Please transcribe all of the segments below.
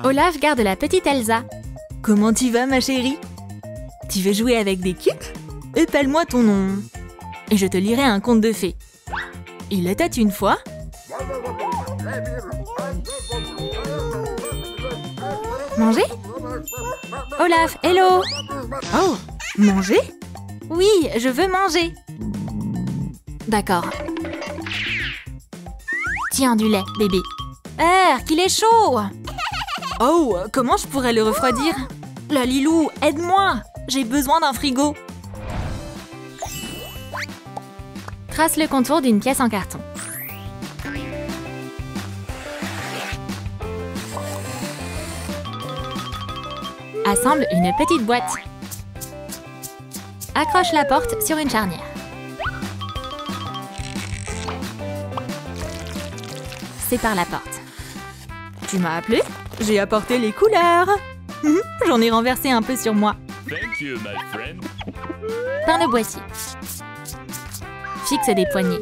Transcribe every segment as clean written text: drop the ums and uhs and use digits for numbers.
Olaf garde la petite Elsa. Comment tu vas, ma chérie? Tu veux jouer avec des cubes? Épelle-moi ton nom. Et je te lirai un conte de fées. Il était une fois... Manger? Olaf, hello! Oh, manger? Oui, je veux manger. D'accord. Tiens, du lait, bébé. Qu'il est chaud! Oh, comment je pourrais le refroidir? Lalilou, aide-moi! J'ai besoin d'un frigo. Trace le contour d'une pièce en carton. Assemble une petite boîte. Accroche la porte sur une charnière. Sépare la porte. Tu m'as appelé? J'ai apporté les couleurs. J'en ai renversé un peu sur moi. Thank you, my friend. Peins le boîtier. Fixe des poignées.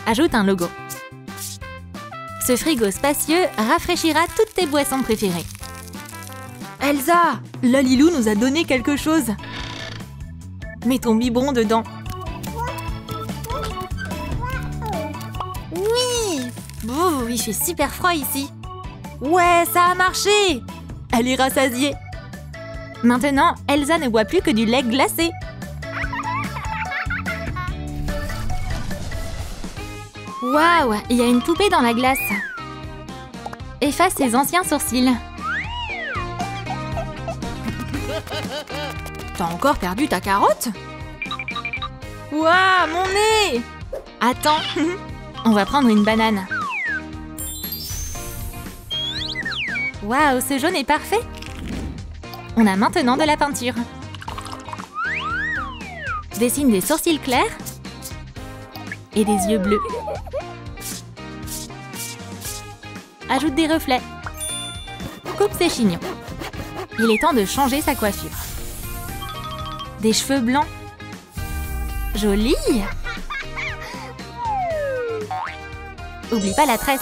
Ajoute un logo. Ce frigo spacieux rafraîchira toutes tes boissons préférées. Elsa, Lalilou nous a donné quelque chose. Mets ton biberon dedans. Oui! Ouh, il fait super froid ici. Ouais, ça a marché! Elle est rassasiée. Maintenant, Elsa ne boit plus que du lait glacé. Waouh, il y a une poupée dans la glace. Efface ses anciens sourcils. T'as encore perdu ta carotte? Ouah, mon nez! Attends, on va prendre une banane. Waouh, ce jaune est parfait. On a maintenant de la peinture. Dessine des sourcils clairs et des yeux bleus. Ajoute des reflets. Coupe ses chignons. Il est temps de changer sa coiffure. Des cheveux blancs. Joli! Oublie pas la tresse.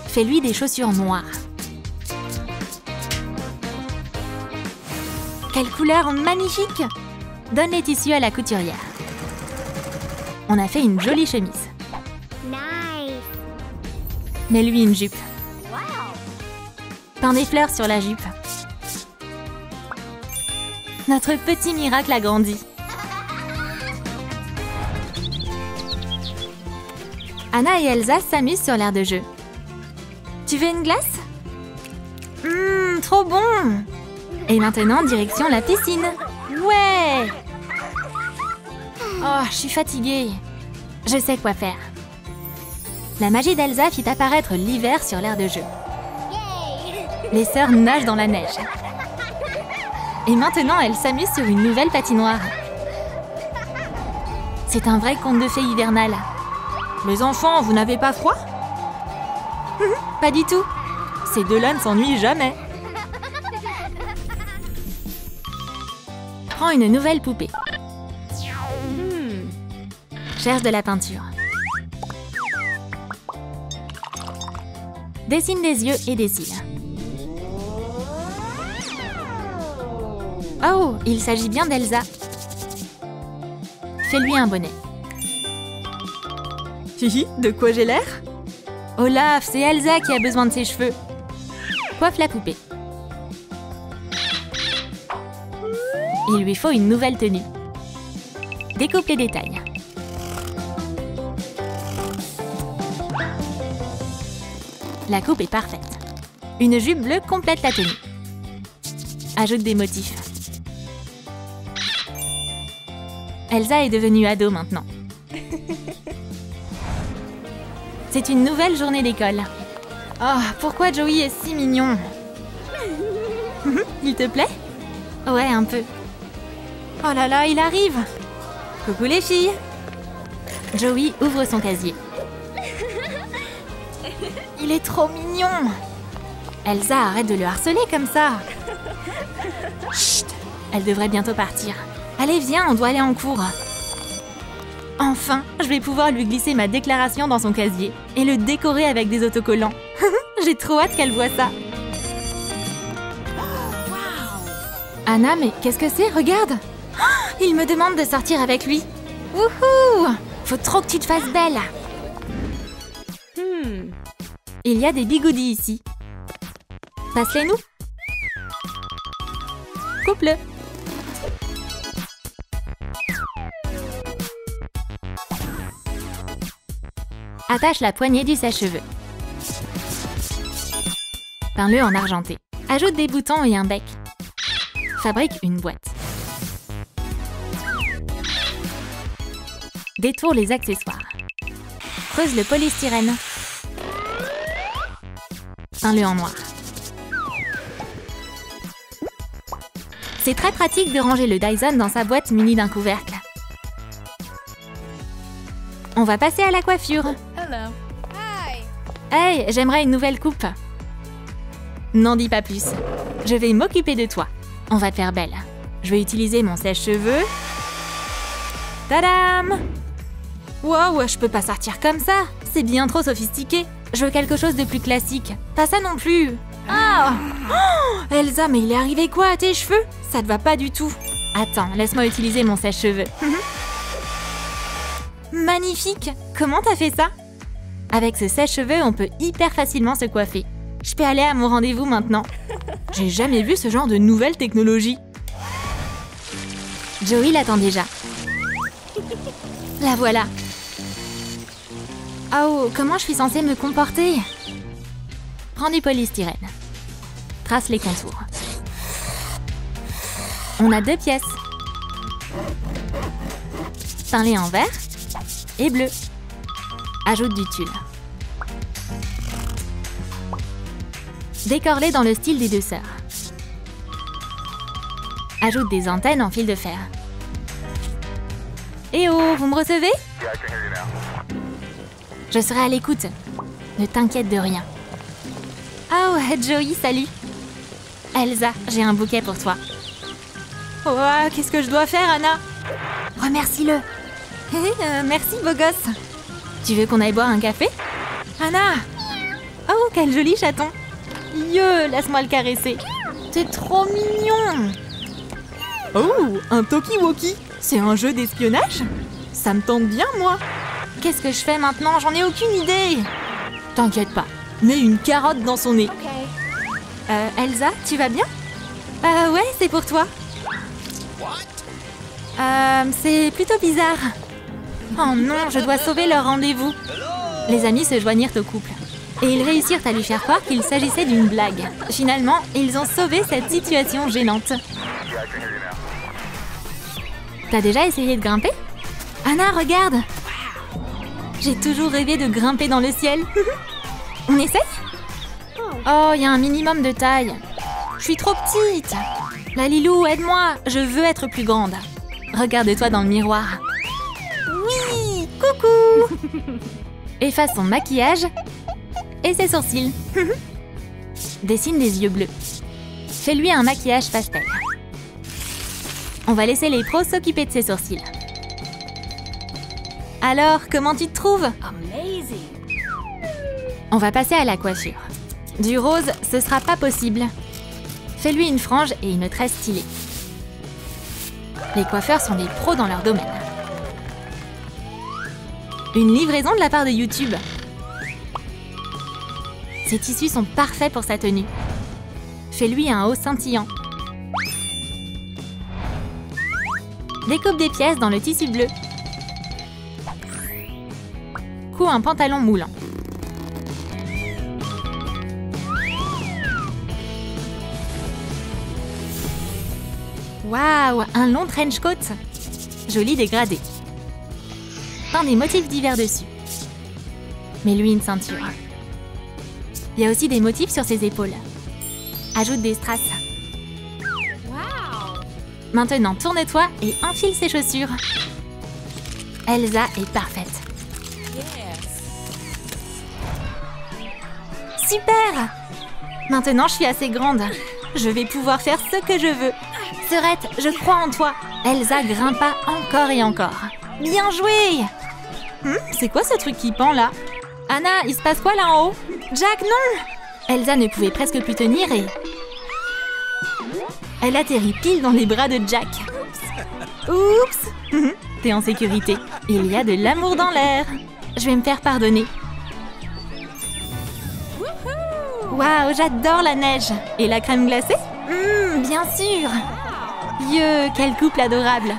Fais-lui des chaussures noires. Quelle couleur magnifique! Donne les tissus à la couturière. On a fait une jolie chemise. Nice. Mets-lui une jupe. Wow. Peins des fleurs sur la jupe. Notre petit miracle a grandi. Anna et Elsa s'amusent sur l'aire de jeu. Tu veux une glace? Trop bon! Et maintenant, direction la piscine. Ouais! Oh, je suis fatiguée. Je sais quoi faire. La magie d'Elsa fit apparaître l'hiver sur l'aire de jeu. Les sœurs nagent dans la neige. Et maintenant, elles s'amusent sur une nouvelle patinoire. C'est un vrai conte de fées hivernal. Les enfants, vous n'avez pas froid? Pas du tout. Ces deux-là ne s'ennuient jamais. Prends une nouvelle poupée. Cherche de la peinture. Dessine des yeux et des cils. Oh, il s'agit bien d'Elsa. Fais-lui un bonnet. Hihi, de quoi j'ai l'air? Olaf, c'est Elsa qui a besoin de ses cheveux. Coiffe la poupée. Il lui faut une nouvelle tenue. Découpe les détails. La coupe est parfaite. Une jupe bleue complète la tenue. Ajoute des motifs. Elsa est devenue ado maintenant. C'est une nouvelle journée d'école. Oh, pourquoi Joey est si mignon? Il te plaît? Ouais, un peu. Oh là là, il arrive! Coucou les filles! Joey ouvre son casier. Il est trop mignon! Elsa, arrête de le harceler comme ça! Chut! Elle devrait bientôt partir. Allez, viens, on doit aller en cours. Enfin, je vais pouvoir lui glisser ma déclaration dans son casier et le décorer avec des autocollants. J'ai trop hâte qu'elle voie ça. Anna, mais qu'est-ce que c'est? Regarde! Oh, il me demande de sortir avec lui. Wouhou! Faut trop que tu te fasses belle. Il y a des bigoudis ici. Passe-les-nous. Coupe-le. Attache la poignée du sèche-cheveux. Peins-le en argenté. Ajoute des boutons et un bec. Fabrique une boîte. Détourne les accessoires. Creuse le polystyrène. Peins-le en noir. C'est très pratique de ranger le Dyson dans sa boîte munie d'un couvercle. On va passer à la coiffure. Hello. Hi. Hey, j'aimerais une nouvelle coupe. N'en dis pas plus. Je vais m'occuper de toi. On va te faire belle. Je vais utiliser mon sèche-cheveux. Tadam! Wow, je peux pas sortir comme ça. C'est bien trop sophistiqué. Je veux quelque chose de plus classique. Pas ça non plus. Ah! Oh, Elsa, mais il est arrivé quoi à tes cheveux? Ça te va pas du tout. Attends, laisse-moi utiliser mon sèche-cheveux. Magnifique! Comment t'as fait ça? Avec ce sèche-cheveux, on peut hyper facilement se coiffer. Je peux aller à mon rendez-vous maintenant. J'ai jamais vu ce genre de nouvelle technologie. Joey l'attend déjà. La voilà. Oh, comment je suis censée me comporter? Prends du polystyrène. Trace les contours. On a 2 pièces. Peins-les en vert et bleu. Ajoute du tulle. Décore-les dans le style des 2 sœurs. Ajoute des antennes en fil de fer. Eh oh, vous me recevez? Je serai à l'écoute. Ne t'inquiète de rien. Oh, Joey, salut. Elsa, j'ai un bouquet pour toi. Oh, qu'est-ce que je dois faire, Anna? Remercie-le. Merci, beau gosse. Tu veux qu'on aille boire un café? Anna! Oh, quel joli chaton. Laisse-moi le caresser. C'est trop mignon. Oh, un talkie-walkie. C'est un jeu d'espionnage? Ça me tente bien, moi. Qu'est-ce que je fais maintenant? J'en ai aucune idée. T'inquiète pas, mets une carotte dans son nez. Elsa, tu vas bien? Ouais, c'est pour toi. C'est plutôt bizarre. Oh non, je dois sauver leur rendez-vous. Les amis se joignirent au couple. Et ils réussirent à lui faire croire qu'il s'agissait d'une blague. Finalement, ils ont sauvé cette situation gênante. T'as déjà essayé de grimper? Anna, regarde! J'ai toujours rêvé de grimper dans le ciel. On essaye? Oh, il y a un minimum de taille. Je suis trop petite. La Lilou, aide-moi. Je veux être plus grande. Regarde-toi dans le miroir. Oui, coucou. Efface son maquillage et ses sourcils. Dessine des yeux bleus. Fais-lui un maquillage pastel. On va laisser les pros s'occuper de ses sourcils. Alors, comment tu te trouves? Amazing. On va passer à la coiffure. Du rose, ce sera pas possible. Fais-lui une frange et une tresse stylée. Les coiffeurs sont des pros dans leur domaine. Une livraison de la part de YouTube. Ces tissus sont parfaits pour sa tenue. Fais-lui un haut scintillant. Découpe des pièces dans le tissu bleu. Couds un pantalon moulant. Waouh, un long trench coat. Joli dégradé. Peins des motifs divers dessus. Mets-lui une ceinture. Il y a aussi des motifs sur ses épaules. Ajoute des strass. Wow. Maintenant, tourne-toi et enfile ses chaussures. Elsa est parfaite. Yes. Super! Maintenant, je suis assez grande. Je vais pouvoir faire ce que je veux. Serette, je crois en toi. Elsa grimpa encore et encore. Bien joué! C'est quoi ce truc qui pend là? Anna, il se passe quoi là en haut? Jack, non! Elsa ne pouvait presque plus tenir et... elle atterrit pile dans les bras de Jack. Oups. T'es en sécurité. Il y a de l'amour dans l'air. Je vais me faire pardonner. Waouh, j'adore la neige. Et la crème glacée? Bien sûr. Quel couple adorable.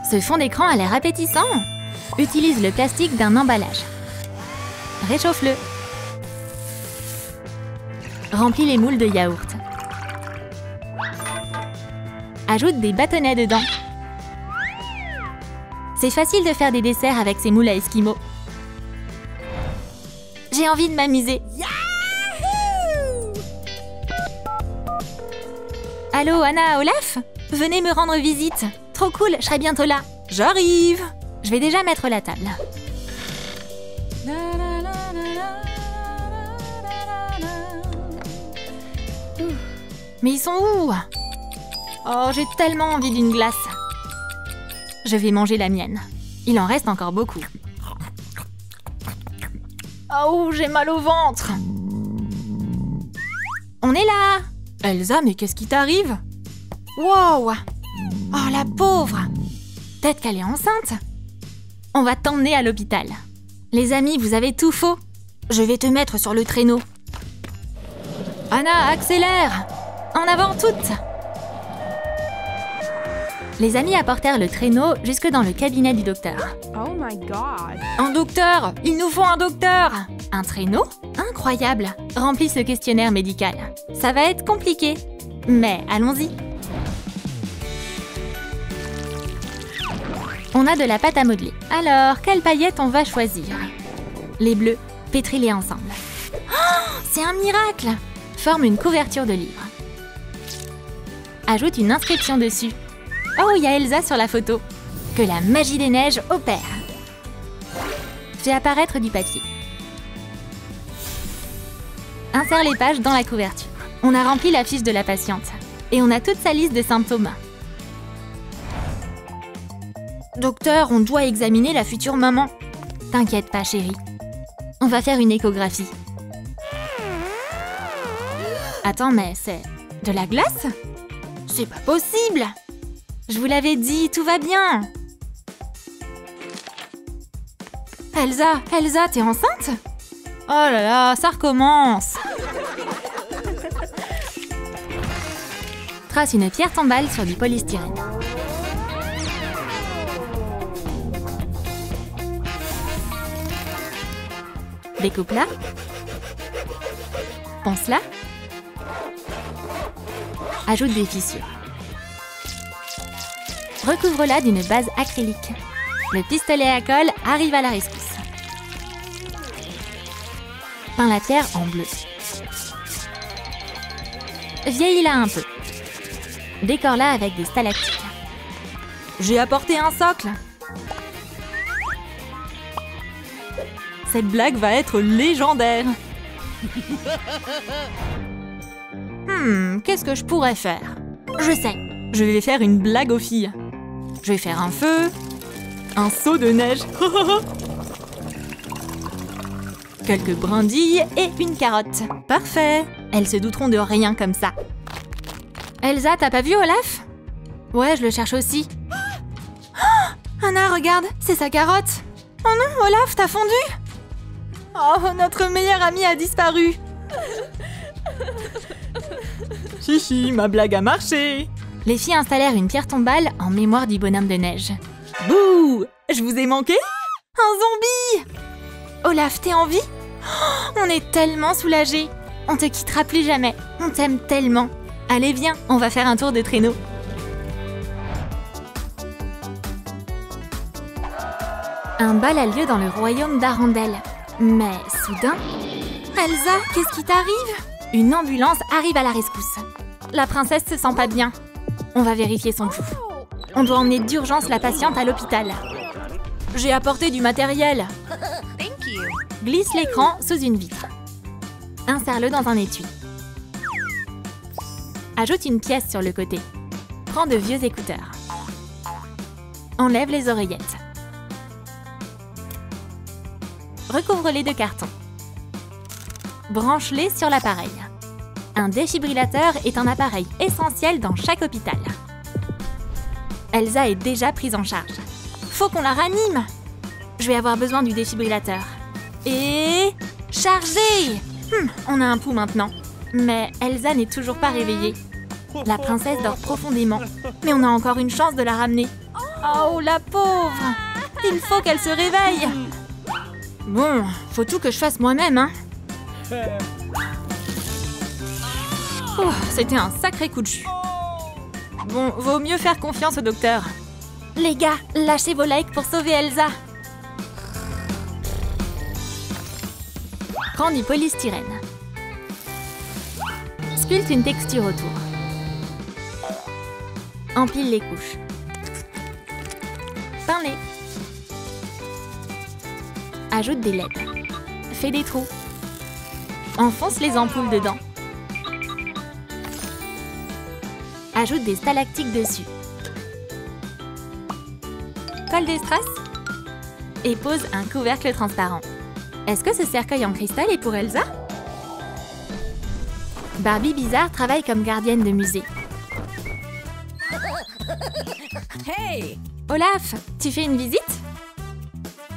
Ce fond d'écran a l'air appétissant. Utilise le plastique d'un emballage. Réchauffe-le. Remplis les moules de yaourt. Ajoute des bâtonnets dedans. C'est facile de faire des desserts avec ces moules à esquimaux. J'ai envie de m'amuser. Allô, Anna, Olaf? Venez me rendre visite. Trop cool, je serai bientôt là. J'arrive. Je vais déjà mettre la table. Mais ils sont où? Oh, j'ai tellement envie d'une glace. Je vais manger la mienne. Il en reste encore beaucoup. Oh, j'ai mal au ventre. On est là. Elsa, mais qu'est-ce qui t'arrive? Wow. Oh, la pauvre. Peut-être qu'elle est enceinte. On va t'emmener à l'hôpital. Les amis, vous avez tout faux. Je vais te mettre sur le traîneau. Anna, accélère. En avant toutes. Les amis apportèrent le traîneau jusque dans le cabinet du docteur. Oh my god. Un docteur! Il nous faut un docteur! Un traîneau? Incroyable! Remplis ce questionnaire médical. Ça va être compliqué. Mais allons-y. On a de la pâte à modeler. Alors, quelles paillettes on va choisir? Les bleus. Pétris-les ensemble. Oh, c'est un miracle! Forme une couverture de livre. Ajoute une inscription dessus. Oh, il y a Elsa sur la photo. Que la magie des neiges opère. Fais apparaître du papier. Insère les pages dans la couverture. On a rempli la fiche de la patiente. Et on a toute sa liste de symptômes. Docteur, on doit examiner la future maman. T'inquiète pas, chérie. On va faire une échographie. Attends, mais c'est de la glace? C'est pas possible! Je vous l'avais dit, tout va bien. Elsa, t'es enceinte? Oh là là, ça recommence. Trace une pierre tombale sur du polystyrène. Découpe-la. Ponce-la. Ajoute des fissures. Recouvre-la d'une base acrylique. Le pistolet à colle arrive à la rescousse. Peins la pierre en bleu. Vieillis-la un peu. Décore-la avec des stalactites. J'ai apporté un socle. Cette blague va être légendaire. Qu'est-ce que je pourrais faire? Je sais. Je vais faire une blague aux filles. Je vais faire un feu, un seau de neige, quelques brindilles et une carotte. Parfait. Elles se douteront de rien comme ça. Elsa, t'as pas vu Olaf? Ouais, je le cherche aussi. Oh, Anna, regarde, c'est sa carotte. Oh non, Olaf, t'as fondu? Oh, notre meilleure amie a disparu. Chichi, ma blague a marché. Les filles installèrent une pierre tombale en mémoire du bonhomme de neige. Bouh! Je vous ai manqué? Un zombie! Olaf, t'es en vie? Oh, on est tellement soulagés. On te quittera plus jamais. On t'aime tellement. Allez, viens, on va faire un tour de traîneau. Un bal a lieu dans le royaume d'Arendelle. Mais soudain... Elsa, qu'est-ce qui t'arrive? Une ambulance arrive à la rescousse. La princesse se sent pas bien. On va vérifier son pouls. On doit emmener d'urgence la patiente à l'hôpital. J'ai apporté du matériel. Thank you. Glisse l'écran sous une vitre. Insère-le dans un étui. Ajoute une pièce sur le côté. Prends de vieux écouteurs. Enlève les oreillettes. Recouvre-les de carton. Branche-les sur l'appareil. Un défibrillateur est un appareil essentiel dans chaque hôpital. Elsa est déjà prise en charge. Faut qu'on la ranime! Je vais avoir besoin du défibrillateur. Et... chargé! On a un pouls maintenant. Mais Elsa n'est toujours pas réveillée. La princesse dort profondément. Mais on a encore une chance de la ramener. Oh, la pauvre! Il faut qu'elle se réveille! Bon, faut tout que je fasse moi-même, hein? Oh, c'était un sacré coup de jus. Bon, vaut mieux faire confiance au docteur. Les gars, lâchez vos likes pour sauver Elsa. Prends du polystyrène. Sculpte une texture autour. Empile les couches. Peins-les. Ajoute des LED. Fais des trous. Enfonce les ampoules dedans. Ajoute des stalactites dessus. Colle des strass. Et pose un couvercle transparent. Est-ce que ce cercueil en cristal est pour Elsa? Barbie Bizarre travaille comme gardienne de musée. Hey! Olaf, tu fais une visite?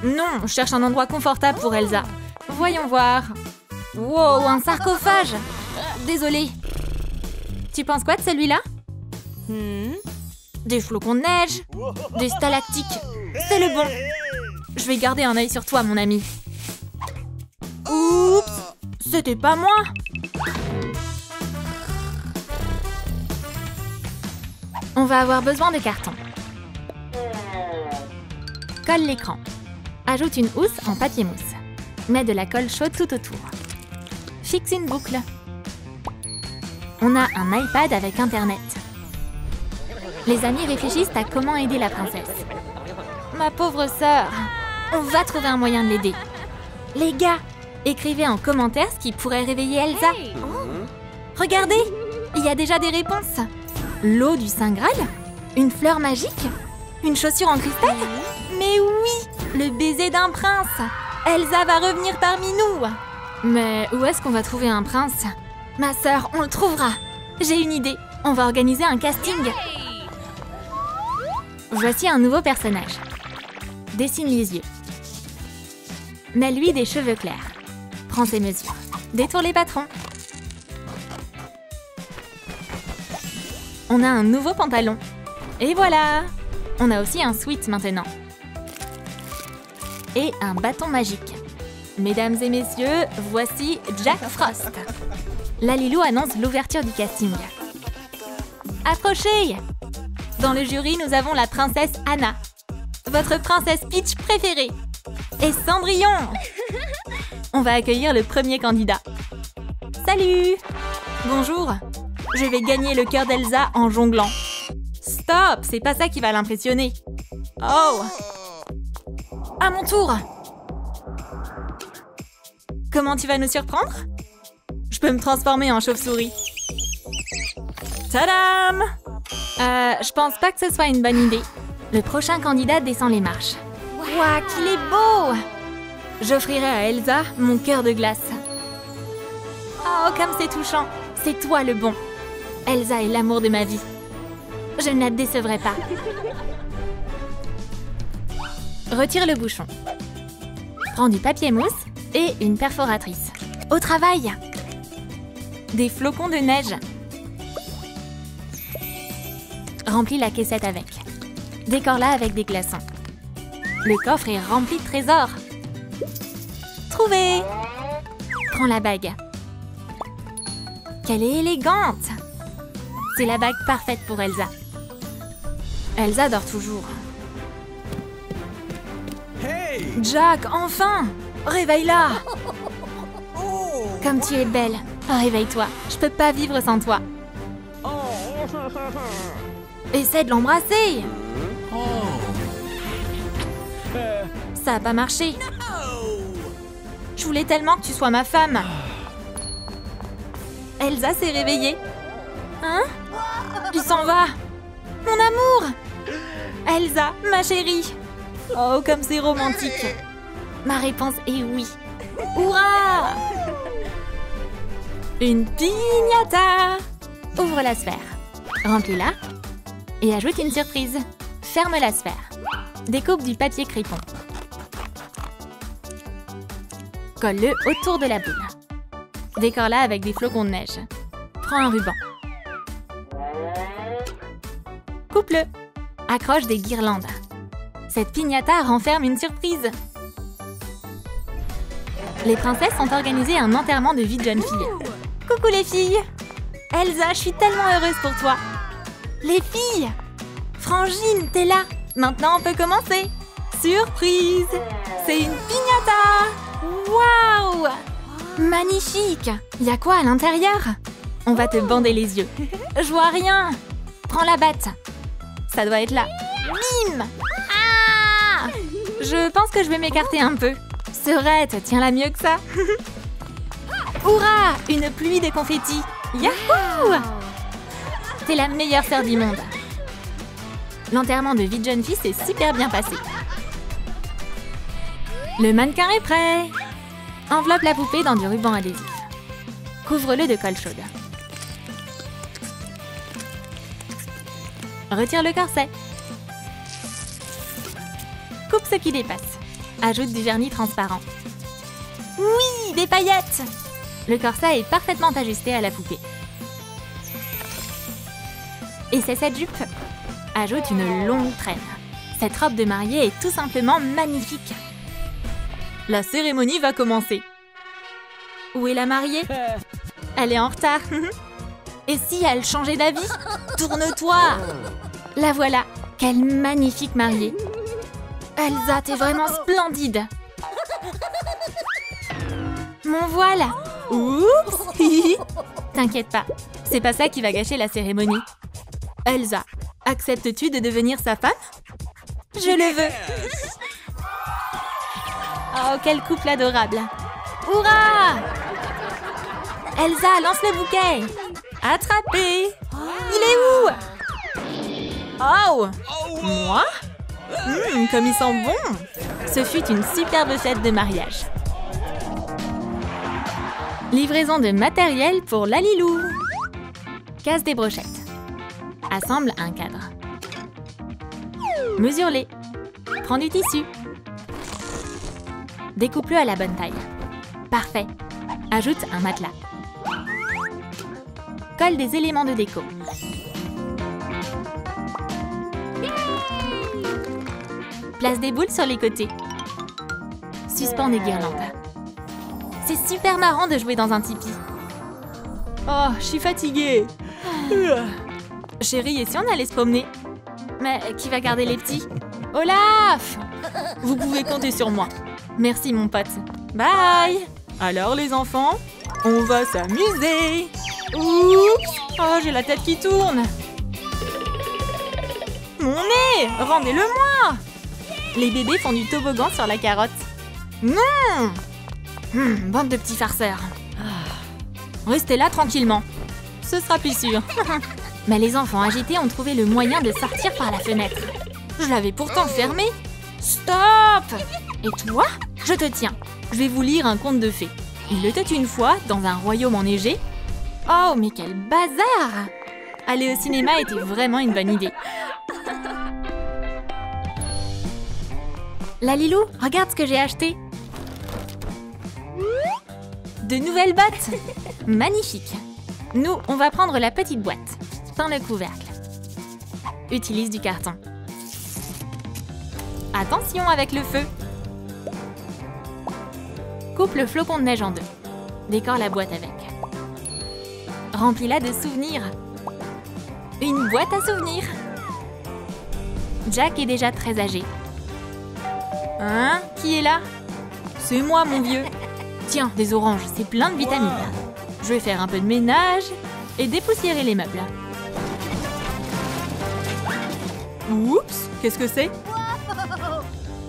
Non, je cherche un endroit confortable pour Elsa. Voyons voir. Wow, un sarcophage! Désolée. Tu penses quoi de celui-là? Des flocons de neige, des stalactites. C'est le bon. Je vais garder un œil sur toi, mon ami. Oups! C'était pas moi! On va avoir besoin de carton. Colle l'écran. Ajoute une housse en papier mousse. Mets de la colle chaude tout autour. Fixe une boucle. On a un iPad avec Internet. Les amis réfléchissent à comment aider la princesse. Ma pauvre sœur, on va trouver un moyen de l'aider. Les gars, écrivez en commentaire ce qui pourrait réveiller Elsa. Regardez, il y a déjà des réponses. L'eau du Saint Graal? Une fleur magique? Une chaussure en cristal? Mais oui, le baiser d'un prince. Elsa va revenir parmi nous. Mais où est-ce qu'on va trouver un prince? Ma sœur, on le trouvera. J'ai une idée, on va organiser un casting. Voici un nouveau personnage. Dessine les yeux. Mets-lui des cheveux clairs. Prends ses mesures. Détourne les patrons. On a un nouveau pantalon. Et voilà! On a aussi un sweat maintenant. Et un bâton magique. Mesdames et messieurs, voici Jack Frost. Lalilou annonce l'ouverture du casting. Approchez! Dans le jury, nous avons la princesse Anna, votre princesse Peach préférée, et Cendrillon. On va accueillir le premier candidat. Salut! Bonjour! Je vais gagner le cœur d'Elsa en jonglant. Stop! C'est pas ça qui va l'impressionner. Oh! À mon tour! Comment tu vas nous surprendre? Je peux me transformer en chauve-souris. Tadam! Je pense pas que ce soit une bonne idée. Le prochain candidat descend les marches. Ouah, qu'il est beau! J'offrirai à Elsa mon cœur de glace. Oh, comme c'est touchant! C'est toi le bon. Elsa est l'amour de ma vie. Je ne la décevrai pas. Retire le bouchon. Prends du papier mousse et une perforatrice. Au travail! Des flocons de neige. Remplis la caissette avec. Décore-la avec des glaçons. Le coffre est rempli de trésors. Trouvé! Prends la bague. Qu'elle est élégante! C'est la bague parfaite pour Elsa. Elsa dort toujours. Jack, enfin! Réveille-la! Comme tu es belle. Réveille-toi. Je peux pas vivre sans toi. Essaie de l'embrasser! Ça a pas marché. Je voulais tellement que tu sois ma femme. Elsa s'est réveillée. Hein? Il s'en va. Mon amour! Elsa, ma chérie. Oh, comme c'est romantique. Ma réponse est oui. Hurrah! Une piñata! Ouvre la sphère. Remplis-la. Et ajoute une surprise. Ferme la sphère. Découpe du papier crépon. Colle-le autour de la boule. Décore-la avec des flocons de neige. Prends un ruban. Coupe-le. Accroche des guirlandes. Cette piñata renferme une surprise. Les princesses ont organisé un enterrement de vie de jeune fille. Coucou les filles! Elsa, je suis tellement heureuse pour toi. Les filles! Frangine, t'es là! Maintenant, on peut commencer. Surprise! C'est une piñata! Waouh! Magnifique! Y a quoi à l'intérieur? On va te bander les yeux. Je vois rien! Prends la batte. Ça doit être là. Bim! Ah! Je pense que je vais m'écarter un peu. Serette, tiens-la mieux que ça. Hurrah! Une pluie de confettis. Yahoo! T'es la meilleure sœur du monde. L'enterrement de vie de jeune fille s'est super bien passé. Le mannequin est prêt. Enveloppe la poupée dans du ruban adhésif. Couvre-le de colle chaude. Retire le corset. Coupe ce qui dépasse. Ajoute du vernis transparent. Oui, des paillettes! Le corset est parfaitement ajusté à la poupée. Et c'est cette jupe. Ajoute une longue traîne. Cette robe de mariée est tout simplement magnifique. La cérémonie va commencer. Où est la mariée? Elle est en retard. Et si elle changeait d'avis? Tourne-toi! La voilà. Quelle magnifique mariée. Elsa, t'es vraiment splendide. Mon voile. Oups! T'inquiète pas, c'est pas ça qui va gâcher la cérémonie. Elsa, acceptes-tu de devenir sa femme? Je le veux. Oh, quel couple adorable. Hurrah! Elsa, lance le bouquet. Attrapé. Il est où? Oh! Moi? Comme ils sont bons! Ce fut une superbe fête de mariage. Livraison de matériel pour Lalilou. Casse des brochettes. Assemble un cadre. Mesure-les. Prends du tissu. Découpe-le à la bonne taille. Parfait. Ajoute un matelas. Colle des éléments de déco. Place des boules sur les côtés. Suspends des guirlandes. C'est super marrant de jouer dans un tipi. Oh, je suis fatiguée. Chérie, et si on allait se promener? Mais qui va garder les petits? Olaf! Vous pouvez compter sur moi. Merci mon pote. Bye! Alors les enfants, on va s'amuser. Oups! Oh, j'ai la tête qui tourne. Mon nez! Rendez-le-moi! Les bébés font du toboggan sur la carotte. Non! Bande de petits farceurs. Restez là tranquillement. Ce sera plus sûr. Mais les enfants agités ont trouvé le moyen de sortir par la fenêtre. Je l'avais pourtant fermée. Stop! Et toi? Je te tiens. Je vais vous lire un conte de fées. Il était une fois, dans un royaume enneigé. Oh, mais quel bazar! Aller au cinéma était vraiment une bonne idée. Lalilou, regarde ce que j'ai acheté. De nouvelles bottes. Magnifique. Nous, on va prendre la petite boîte. Tends le couvercle. Utilise du carton. Attention avec le feu. Coupe le flocon de neige en deux. Décore la boîte avec. Remplis-la de souvenirs. Une boîte à souvenirs. Jack est déjà très âgé. Hein? Qui est là? C'est moi, mon vieux. Tiens, des oranges, c'est plein de vitamines. Je vais faire un peu de ménage et dépoussiérer les meubles. Oups, qu'est-ce que c'est?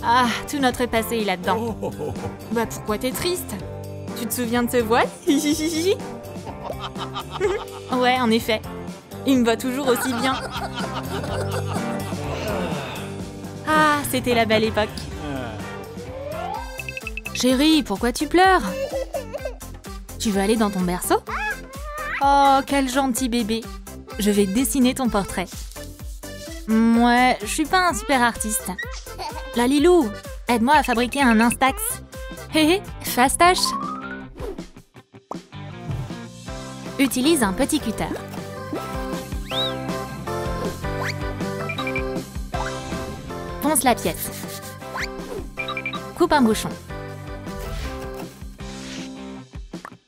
Ah, tout notre passé est là-dedans. Bah pourquoi t'es triste? Tu te souviens de ce voile? Ouais, en effet. Il me va toujours aussi bien. Ah, c'était la belle époque. Chérie, pourquoi tu pleures? Tu veux aller dans ton berceau? Oh, quel gentil bébé. Je vais dessiner ton portrait. Ouais, je suis pas un super artiste. Lalilou, aide-moi à fabriquer un Instax. Hé hé, fastoche. Utilise un petit cutter. Ponce la pièce. Coupe un bouchon.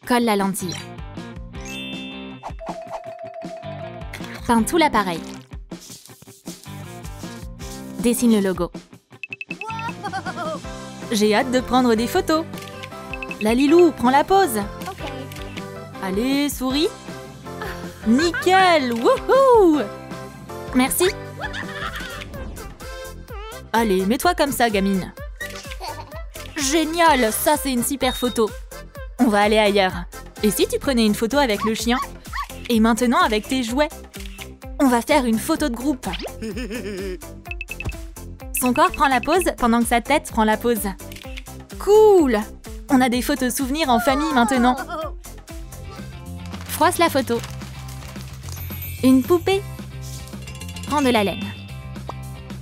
Colle la lentille. Peins tout l'appareil. Dessine le logo. J'ai hâte de prendre des photos. Lalilou, prends la pose. Allez, souris. Nickel, wouhou! Merci. Allez, mets-toi comme ça, gamine. Génial, ça c'est une super photo. On va aller ailleurs. Et si tu prenais une photo avec le chien? Et maintenant avec tes jouets? On va faire une photo de groupe. Son corps prend la pose pendant que sa tête prend la pose. Cool! On a des photos souvenirs en famille maintenant. Froisse la photo. Une poupée. Prends de la laine.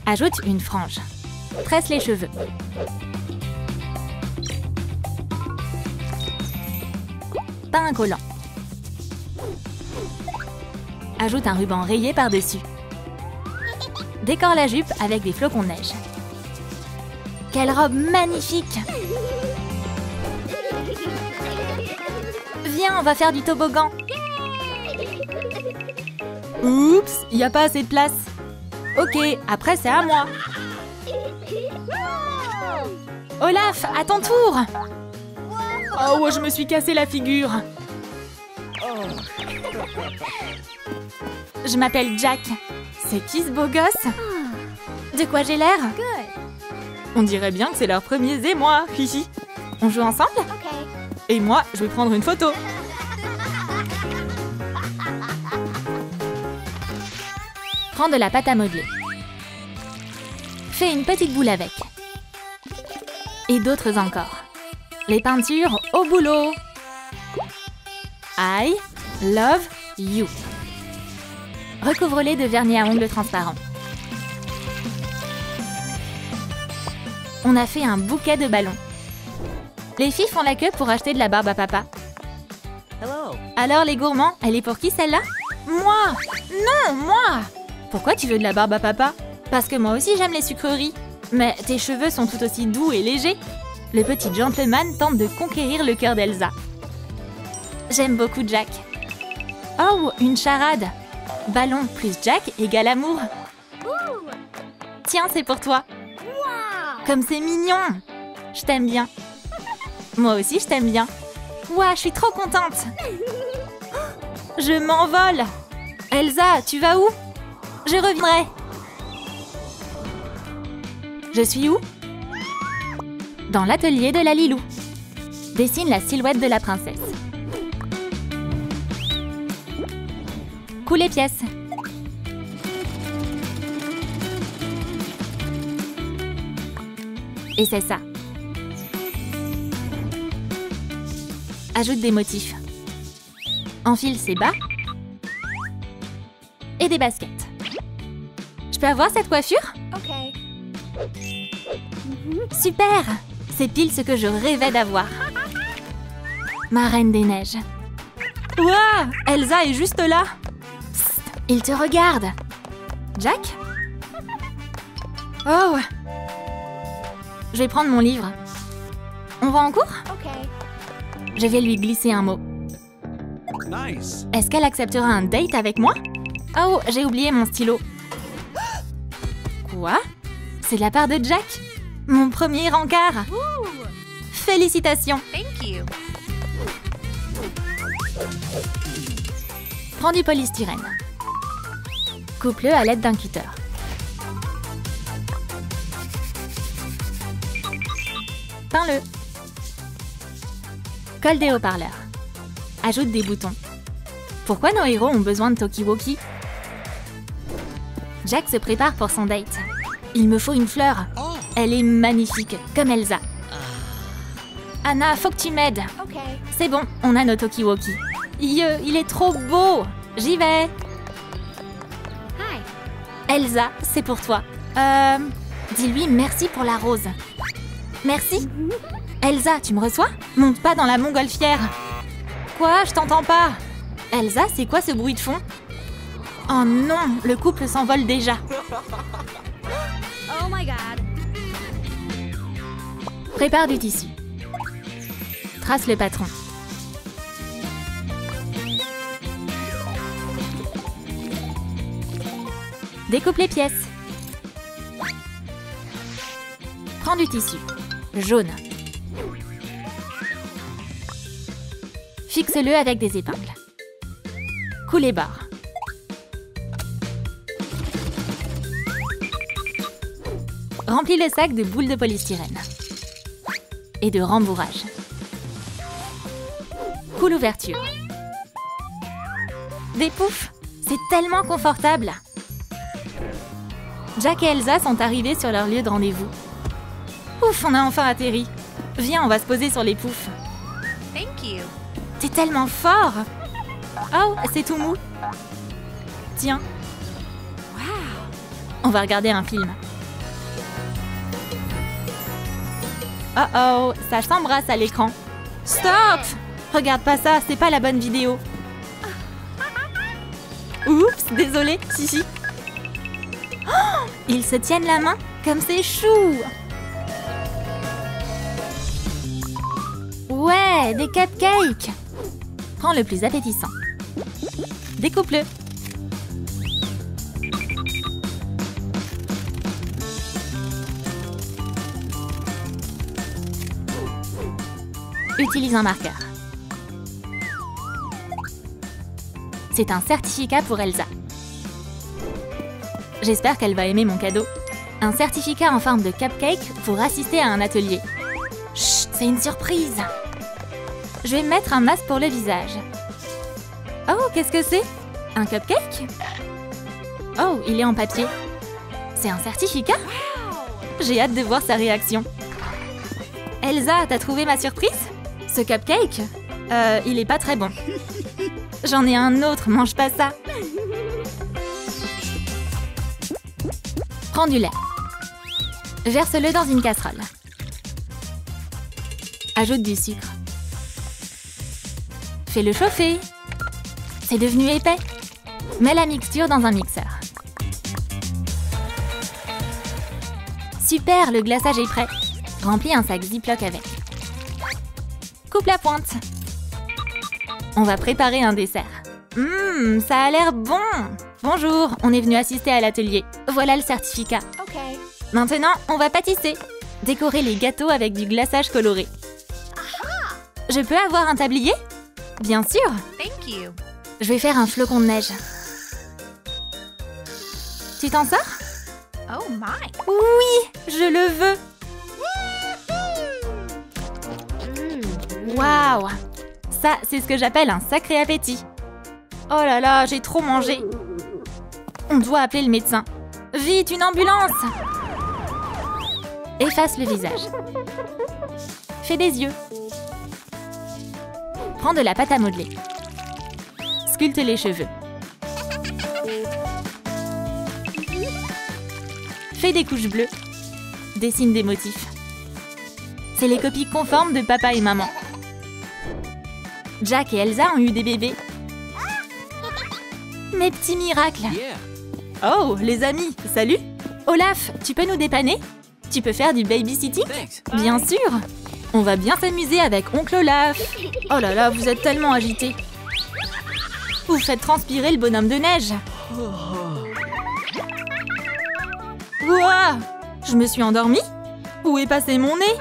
Ajoute une frange. Tresse les cheveux. Peins un collant. Ajoute un ruban rayé par-dessus. Décore la jupe avec des flocons de neige. Quelle robe magnifique! Viens, on va faire du toboggan. Oups, il n'y a pas assez de place. Ok, après c'est à moi. Olaf, à ton tour. Oh, je me suis cassé la figure. Je m'appelle Jack. C'est qui ce beau gosse? De quoi j'ai l'air? On dirait bien que c'est leurs premiers émois. Hihi. On joue ensemble? Et moi, je vais prendre une photo. Prends de la pâte à modeler. Fais une petite boule avec. Et d'autres encore. Les peintures au boulot. I love you. Recouvre-les de vernis à ongles transparent. On a fait un bouquet de ballons. Les filles font la queue pour acheter de la barbe à papa. Alors les gourmands, elle est pour qui celle-là? Moi! Non, moi! Pourquoi tu veux de la barbe à papa? Parce que moi aussi j'aime les sucreries. Mais tes cheveux sont tout aussi doux et légers. Le petit gentleman tente de conquérir le cœur d'Elsa. J'aime beaucoup Jack. Oh, une charade. Ballon plus Jack égale amour. Tiens, c'est pour toi. Comme c'est mignon. Je t'aime bien. Moi aussi, je t'aime bien. Ouah, je suis trop contente. Je m'envole. Elsa, tu vas où? Je reviendrai. Je suis où? Dans l'atelier de Lalilou. Dessine la silhouette de la princesse. Coule les pièces. Et c'est ça. Ajoute des motifs. Enfile ses bas. Et des baskets. Je peux avoir cette coiffure? Super! C'est pile ce que je rêvais d'avoir. Ma reine des neiges. Ouah! Elsa est juste là. Psst, il te regarde. Jack? Oh! Je vais prendre mon livre. On va en cours? Je vais lui glisser un mot. Nice. Est-ce qu'elle acceptera un date avec moi? Oh, j'ai oublié mon stylo. Quoi? C'est de la part de Jack? Mon premier rencard. Félicitations. Thank you. Prends du polystyrène. Coupe-le à l'aide d'un cutter. Peins-le. Colle des haut-parleurs. Ajoute des boutons. Pourquoi nos héros ont besoin de talkie-walkie? Jack se prépare pour son date. Il me faut une fleur. Elle est magnifique, comme Elsa. Anna, faut que tu m'aides. Okay. C'est bon, on a nos talkie-walkie. Il est trop beau. J'y vais. Hi. Elsa, c'est pour toi. Dis-lui merci pour la rose. Merci. Elsa, tu me reçois? Monte pas dans la montgolfière. Quoi? Je t'entends pas. Elsa, c'est quoi ce bruit de fond? Oh non, le couple s'envole déjà. Oh my god. Prépare du tissu. Trace le patron. Découpe les pièces. Prends du tissu. Jaune. Fixe-le avec des épingles. Coule les barres. Remplis le sac de boules de polystyrène et de rembourrage. Coule l'ouverture. Des poufs, c'est tellement confortable. Jack et Elsa sont arrivés sur leur lieu de rendez-vous. Ouf, on a enfin atterri. Viens, on va se poser sur les poufs. Thank you. T'es tellement fort. Oh, c'est tout mou. Tiens. On va regarder un film. Oh oh, ça s'embrasse à l'écran. Stop! Regarde pas ça, c'est pas la bonne vidéo. Oups, désolé, si. Oh, ils se tiennent la main comme c'est chou. Ouais, des cupcakes. Prends le plus appétissant. Découpe-le. Utilise un marqueur. C'est un certificat pour Elsa. J'espère qu'elle va aimer mon cadeau. Un certificat en forme de cupcake pour assister à un atelier. Chut, c'est une surprise. Je vais mettre un masque pour le visage. Oh, qu'est-ce que c'est? Un cupcake? Oh, il est en papier. C'est un certificat? J'ai hâte de voir sa réaction. Elsa, t'as trouvé ma surprise? Ce cupcake? Il est pas très bon. J'en ai un autre, mange pas ça. Prends du lait. Verse-le dans une casserole. Ajoute du sucre. Fais-le chauffer. C'est devenu épais. Mets la mixture dans un mixeur. Super, le glaçage est prêt. Remplis un sac Ziploc avec. Coupe la pointe. On va préparer un dessert. Ça a l'air bon. Bonjour, on est venu assister à l'atelier. Voilà le certificat. Okay. Maintenant, on va pâtisser. Décorer les gâteaux avec du glaçage coloré. Je peux avoir un tablier? Bien sûr. Thank you. Je vais faire un flocon de neige. Tu t'en sors? Oh my. Oui, je le veux. Waouh! Ça, c'est ce que j'appelle un sacré appétit. Oh là là, j'ai trop mangé. On doit appeler le médecin. Vite, une ambulance! Efface le visage. Fais des yeux. Prends de la pâte à modeler. Sculpte les cheveux. Fais des couches bleues. Dessine des motifs. C'est les copies conformes de papa et maman. Jack et Elsa ont eu des bébés. Mes petits miracles. Yeah. Oh, les amis, salut. Olaf, tu peux nous dépanner? Tu peux faire du babysitting? Thanks. Bien sûr. On va bien s'amuser avec oncle Olaf. Oh là là, vous êtes tellement agité. Vous faites transpirer le bonhomme de neige. Ouah! Je me suis endormie? Où est passé mon nez?